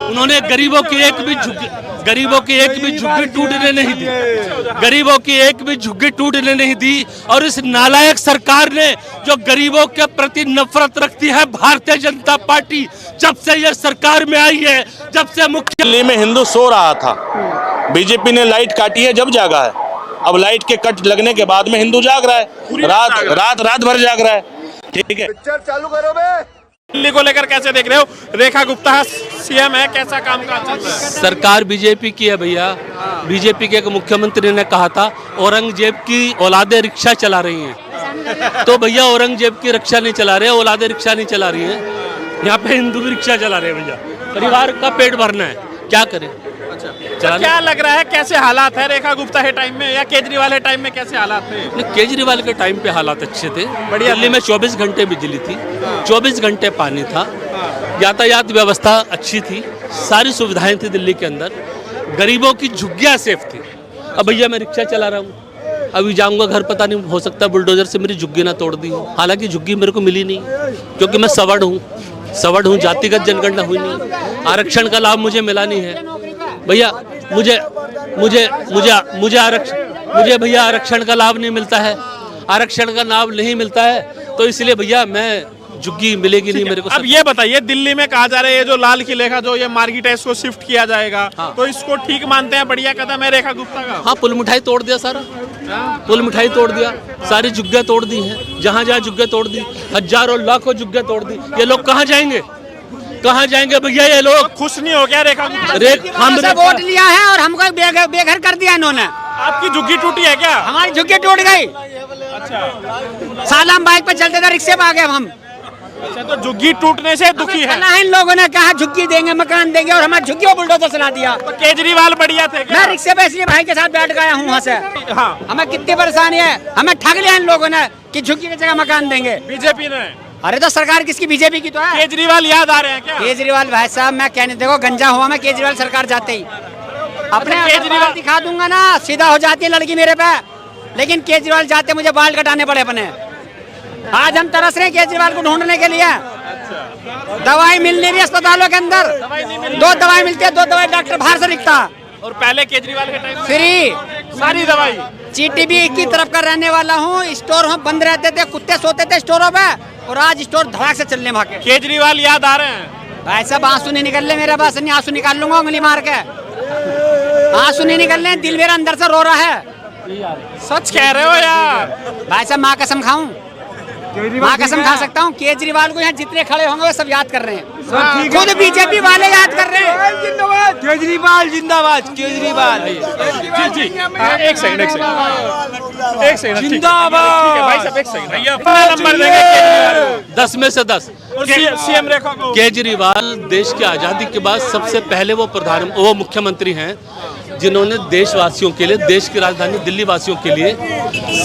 उन्होंने गरीबों की एक भी झुग्गी टूटने नहीं दी, गरीबों की एक भी झुग्गी टूटने नहीं दी। और इस नालायक सरकार ने जो गरीबों के प्रति नफरत रखती है, भारतीय जनता पार्टी जब से ये सरकार में आई है, जब से मुख्य दिल्ली में हिंदू सो रहा था, बीजेपी ने लाइट काटी है जब जागा है। अब लाइट के कट लगने के बाद में हिंदू जाग रहा है, रात भर जाग रहा है। ठीक है, पिक्चर चालू करो बे। दिल्ली को लेकर कैसे देख रहे हो? रेखा गुप्ता सीएम है, कैसा काम काज चल रहा है? सरकार बीजेपी की है भैया। बीजेपी के एक मुख्यमंत्री ने कहा था औरंगजेब की औलादे रिक्शा चला रही हैं, तो भैया औरंगजेब की रिक्शा नहीं चला रहे, औलादे रिक्शा नहीं चला रही है। यहाँ पे हिंदू भी रिक्शा चला रहे हैं भैया, परिवार का पेट भरना है, क्या करें। तो क्या लग रहा है, कैसे हालात है रेखा गुप्ता के टाइम में या केजरीवाल के टाइम में, कैसे हालात थे? केजरीवाल के टाइम पे हालात अच्छे थे, दिल्ली में 24 घंटे बिजली थी, 24 घंटे पानी था, यातायात व्यवस्था अच्छी थी, सारी सुविधाएं थी दिल्ली के अंदर, गरीबों की झुग्गियां सेफ थी। अब भैया मैं रिक्शा चला रहा हूँ, अभी जाऊंगा घर, पता नहीं हो सकता बुलडोजर से मेरी झुग्गी ना तोड़ दी हो। हालांकि झुग्गी मेरे को मिली नहीं, क्योंकि मैं सवर्ण हूँ, जातिगत जनगणना हुई नहीं, आरक्षण का लाभ मुझे मिला नहीं है भैया। मुझे भैया आरक्षण का लाभ नहीं मिलता है, आरक्षण का लाभ नहीं मिलता है, तो इसलिए भैया मैं झुग्गी मिलेगी नहीं मेरे को। अब ये बताइए, दिल्ली में कहा जा रहा है ये जो लाल किले का जो ये मार्केट है इसको शिफ्ट किया जाएगा, हाँ। तो इसको ठीक मानते हैं? बढ़िया कदम है रेखा गुप्ता का? हाँ, पुल मिठाई तोड़ दिया सारा, पुल मिठाई तोड़ दिया, सारी झुग्गियां तोड़ दी हैं, जहाँ जहाँ झुग्गियां तोड़ दी, हजारों लाखों झुग्गियां तोड़ दी। ये लोग कहाँ जाएंगे, कहाँ जाएंगे भैया? ये लोग खुश नहीं हो गया रेखा गुप्ता? हमसे वोट लिया है और हमको बेघर कर दिया इन्होंने। आपकी झुग्गी टूटी है क्या? हमारी झुग्गी टूट गई। अच्छा, साल हम बाइक पे चलते थे, रिक्शे पे आ गए हम। अच्छा, तो झुग्गी टूटने से दुखी है? इन लोगों ने कहा झुग्गी देंगे, मकान देंगे, और हमारी झुग्गी को बुलडोजर चला दिया। तो केजरीवाल बढ़िया थे क्या? मैं रिक्शे पे इसलिए भाई के साथ बैठ गया हूँ वहाँ से। हाँ, हमें कितनी परेशानी है, हमें ठग लिया इन लोगों ने कि झुग्गी की जगह मकान देंगे। बीजेपी ने? अरे तो सरकार किसकी? बीजेपी की तो है। केजरीवाल याद आ रहे हैं क्या? केजरीवाल भाई साहब, मैं कहने देखो गंजा हुआ मैं केजरीवाल सरकार जाते ही अपने केजरीवाल दिखा दूंगा ना, सीधा हो जाती है लड़की मेरे पे। लेकिन केजरीवाल जाते मुझे बाल कटाने पड़े अपने। आज हम तरस रहे हैं केजरीवाल को ढूंढने के लिए। दवाई मिल नहीं रही अस्पतालों के अंदर, 2 दवाई मिलती है, 2 दवाई डॉक्टर बाहर से लिखता। और पहले केजरीवाल के टाइम फ्री सारी दवाई। जीटीबी की तरफ का रहने वाला हूँ, स्टोर हम बंद रहते थे, कुत्ते सोते थे स्टोरों पे, और आज स्टोर धड़ाक से चलने भागे। केजरीवाल याद आ रहे हैं? भाई साहब आंसू नहीं निकल रहे मेरे पास, नहीं आंसू निकाल लूंगा उंगली मार के। आंसू नहीं निकल रहे, दिल मेरा अंदर से रो रहा है। सच कह रहे हो यार? भाई साहब माँ कसम खाऊं, माँ कसम खा सकता हूँ, केजरीवाल को यहाँ जितने खड़े होंगे वो सब याद कर रहे हैं, खुद बीजेपी वाले याद कर रहे हैं। केजरीवाल जिंदाबाद, केजरीवाल। जी, एक सेकंड जिंदाबाद। भाई साहब एक सेकंड, भैया अपना नंबर देंगे केजरीवाल को। 10 में से 10। सीएम रेखा को? केजरीवाल देश की आज़ादी के बाद सबसे पहले वो मुख्यमंत्री हैं जिन्होंने देशवासियों के लिए, देश की राजधानी दिल्ली वासियों के लिए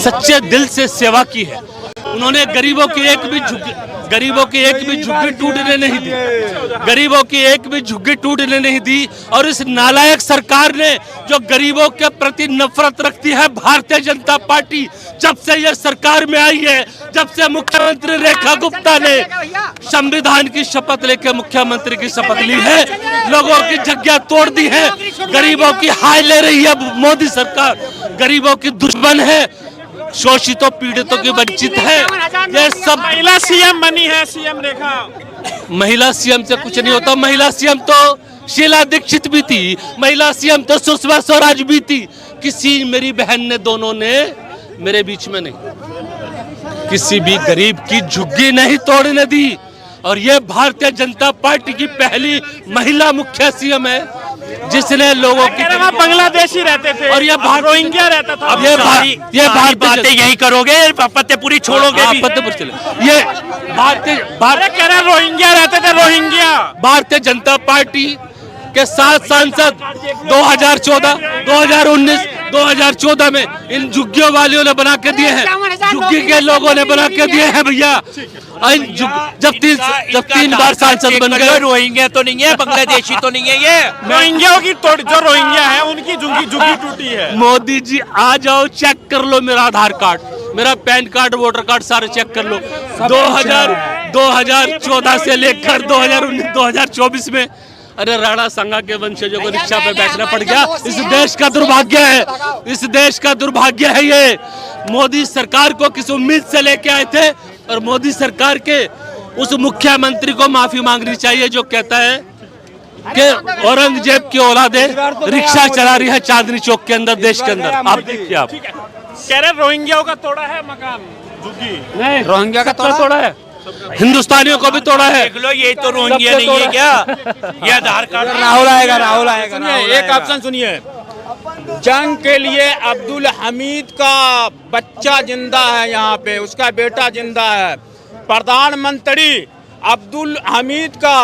सच्चे दिल से सेवा की है। उन्होंने गरीबों की एक भी झुग्गी टूटने नहीं दी, गरीबों की एक भी झुग्गी टूटने नहीं दी। और इस नालायक सरकार ने जो गरीबों के प्रति नफरत रखती है, भारतीय जनता पार्टी जब से ये सरकार में आई है, जब से मुख्यमंत्री रेखा गुप्ता ने संविधान की शपथ लेकर मुख्यमंत्री की शपथ ली है, लोगों की झुग्गियां तोड़ दी है, गरीबों की हाय ले रही है मोदी सरकार, गरीबों की दुश्मन है, शोषितों पीड़ितों की वंचित है। ये सब महिला सीएम बनी है, सीएम रेखा। महिला सीएम से कुछ नहीं होता, महिला सीएम तो शीला दीक्षित भी थी, महिला सीएम तो सुषमा स्वराज भी थी। किसी मेरी बहन ने, दोनों ने मेरे बीच में नहीं, किसी भी गरीब की झुग्गी नहीं तोड़ने दी। और ये भारतीय जनता पार्टी की पहली महिला मुख्य सीएम है जिसने लोगों की, बांग्लादेशी रहते थे और ये रोहिंग्या रहता था। अब ये बातें यही करोगे, फतेहपुरी छोड़ोगे भी? फतेहपुर चले। ये भारतीय रोहिंग्या रहते थे, रोहिंग्या। भारतीय जनता पार्टी के 7 सांसद 2014, 2019, 2014 में इन झुग्गियों वालियों ने बना के दिए हैं, झुग्गी के लोगों ने बना के दिए हैं भैया। जब 3 बार सांसद बन गए। रोहिंग्या तो नहीं है, बांग्लादेशी तो नहीं है, ये रोहिंग्या की जो रोहिंग्या है उनकी झुग्गी टूटी है। मोदी जी आ जाओ, चेक कर लो मेरा आधार कार्ड, मेरा पैन कार्ड, वोटर कार्ड सारे चेक कर लो। 2014 से लेकर 2019, 2024 में अरे राणा संगा के वंशजों को रिक्शा पे बैठना पड़ गया। इस देश का दुर्भाग्य है, इस देश का दुर्भाग्य है ये। मोदी सरकार को किस उम्मीद से लेके आए थे, और मोदी सरकार के उस मुख्यमंत्री को माफी मांगनी चाहिए जो कहता है कि औरंगजेब की औलादे रिक्शा चला रही है चांदनी चौक के अंदर, देश के अंदर। आप देखिए, आप कह रहे रोहिंग्याओं का तोड़ा है मकान, झुग्गी नहीं, रोहिंग्या का तोड़ा है, हिंदुस्तानियों को भी तोड़ा है। देख लो, ये तो रोहिंग्या नहीं है क्या? ये आधार कार्ड। राहुल आएगा, राहुल आएगा। सुनिए, एक ऑप्शन सुनिए। जंग के लिए अब्दुल हमीद का बच्चा जिंदा है यहाँ पे, उसका बेटा जिंदा है। प्रधानमंत्री अब्दुल हमीद का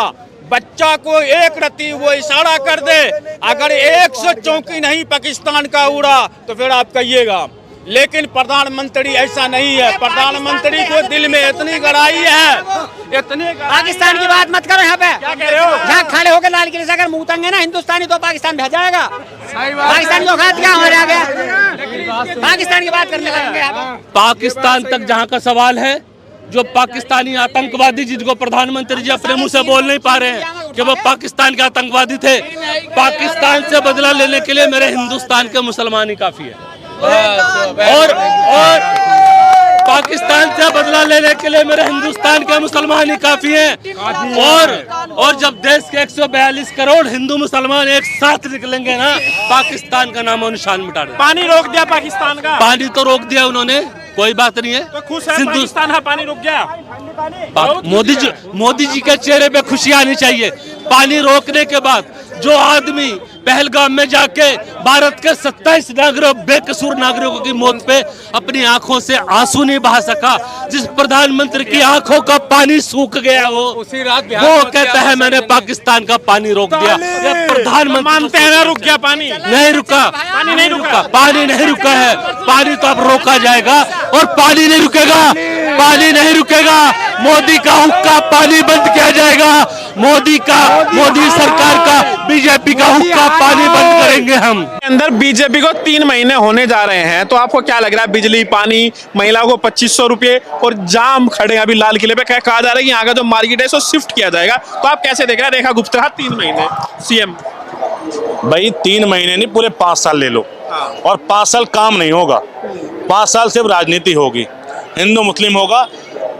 बच्चा को एक रत्ती वो इशारा कर दे, अगर 100 चौकी नहीं पाकिस्तान का उड़ा तो फिर आप कहिएगा। लेकिन प्रधानमंत्री ऐसा नहीं है। प्रधानमंत्री को दिल में इतनी गहराई है, इतनी पाकिस्तान की बात मत करो यहाँ पे। क्या कह रहे हो? यहाँ खड़े होकर लाल किले से अगर मुंह तंगे ना हिंदुस्तानी तो पाकिस्तान भेजा जाएगा। पाकिस्तान को खात क्या हमारे आगे, पाकिस्तान की बात करने लगेंगे यहाँ पे। पाकिस्तान तक जहां का सवाल है, जो पाकिस्तानी आतंकवादी जिनको प्रधानमंत्री जी अपने मुंह से बोल नहीं पा रहे हैं कि वो पाकिस्तान के आतंकवादी थे, पाकिस्तान से बदला लेने के लिए मेरे हिंदुस्तान के मुसलमान ही काफी है। और पाकिस्तान से बदला लेने के लिए मेरे हिंदुस्तान के मुसलमान ही काफी हैं। और जब देश के 142 करोड़ हिंदू मुसलमान एक साथ निकलेंगे ना, पाकिस्तान का नामो निशान मिटा देंगे। पानी रोक दिया पाकिस्तान का, पानी तो रोक दिया उन्होंने, कोई बात नहीं है। तो खुश है पाकिस्तान, है पानी रुक गया। मोदी जी के चेहरे पे खुशी आनी चाहिए। पानी रोकने के बाद जो आदमी पहलगाम में जाके भारत के 27 नागरिकों, बेकसूर नागरिकों की मौत पे अपनी आंखों से आंसू नहीं बहा सका, जिस प्रधानमंत्री की आंखों का पानी सूख गया, वो कहता है मैंने पाकिस्तान का पानी रोक दिया। ये प्रधानमंत्री मानते हैं ना रुक गया पानी? नहीं रुका, पानी नहीं रुका, पानी नहीं रुका है। पानी तो अब रोका जाएगा और पानी नहीं रुकेगा, पानी नहीं रुकेगा। मोदी का हुक्का पानी बंद किया जाएगा, मोदी सरकार का, बीजेपी का हुक्का पानी बंद करेंगे हम। अंदर बीजेपी को 3 महीने होने जा रहे हैं, तो आपको क्या लग रहा है? बिजली, पानी, महिलाओं को 2500 रुपए और जाम खड़े अभी लाल किले पे, कहा जा रहा है कि यहाँ का जो मार्केट है उसको शिफ्ट किया जाएगा। तो आप कैसे देख रहे हैं? रेखा गुप्ता 3 महीने सीएम। भाई 3 महीने नहीं, पूरे 5 साल ले लो, और 5 साल काम नहीं होगा। 5 साल सिर्फ राजनीति होगी, हिंदू मुस्लिम होगा,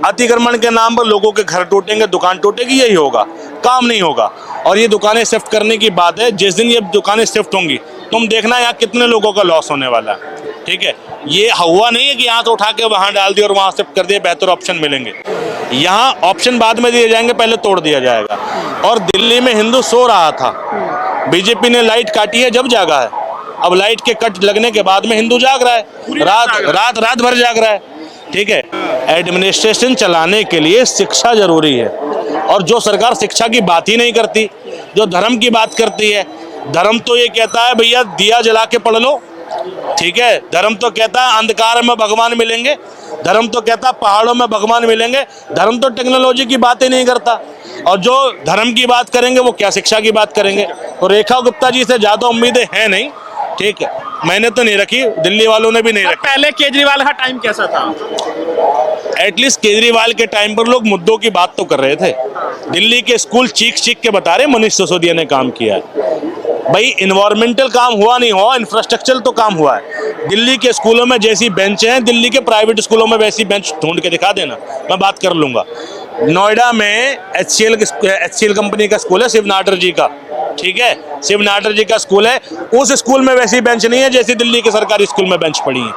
अतिक्रमण के नाम पर लोगों के घर टूटेंगे, दुकान टूटेगी, यही होगा, काम नहीं होगा। और ये दुकानें शिफ्ट करने की बात है, जिस दिन ये दुकानें शिफ्ट होंगी तुम देखना यहाँ कितने लोगों का लॉस होने वाला है। ठीक है, ये हुआ नहीं है कि यहाँ से उठा के वहाँ डाल दिया और वहाँ शिफ्ट कर दिया, बेहतर ऑप्शन मिलेंगे। यहाँ ऑप्शन बाद में दिए जाएंगे, पहले तोड़ दिया जाएगा। और दिल्ली में हिंदू सो रहा था, बीजेपी ने लाइट काटी है जब जागा है। अब लाइट के कट लगने के बाद में हिंदू जाग रहा है, रात भर जाग रहा है। ठीक है, एडमिनिस्ट्रेशन चलाने के लिए शिक्षा जरूरी है, और जो सरकार शिक्षा की बात ही नहीं करती, जो धर्म की बात करती है, धर्म तो ये कहता है भैया दिया जला के पढ़ लो। ठीक है, धर्म तो कहता है अंधकार में भगवान मिलेंगे, धर्म तो कहता है पहाड़ों में भगवान मिलेंगे। धर्म तो टेक्नोलॉजी की बातें नहीं करता, और जो धर्म की बात करेंगे वो क्या शिक्षा की बात करेंगे। तो रेखा गुप्ता जी से ज्यादा उम्मीदें हैं नहीं। ठीक है, मैंने तो नहीं रखी, दिल्ली वालों ने भी नहीं रखी। पहले केजरीवाल का टाइम कैसा था? एटलीस्ट केजरीवाल के टाइम पर लोग मुद्दों की बात तो कर रहे थे। दिल्ली के स्कूल चीख के बता रहे मनीष सिसोदिया ने काम किया है। भाई इन्वायरमेंटल काम हुआ नहीं हुआ, इंफ्रास्ट्रक्चर तो काम हुआ है। दिल्ली के स्कूलों में जैसी बेंच हैं, दिल्ली के प्राइवेट स्कूलों में वैसी बेंच ढूंढ के दिखा देना, मैं बात कर लूंगा। नोएडा में HCL कंपनी का स्कूल है, शिव नाटर जी का। ठीक है, शिव नाटर जी का स्कूल है, उस स्कूल में वैसी बेंच नहीं है जैसी दिल्ली के सरकारी स्कूल में बेंच पड़ी है।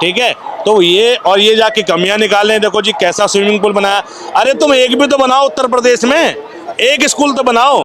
ठीक है, तो ये जाके कमियां निकालें। देखो जी कैसा स्विमिंग पूल बनाया। अरे तुम एक भी तो बनाओ उत्तर प्रदेश में, एक स्कूल तो बनाओ।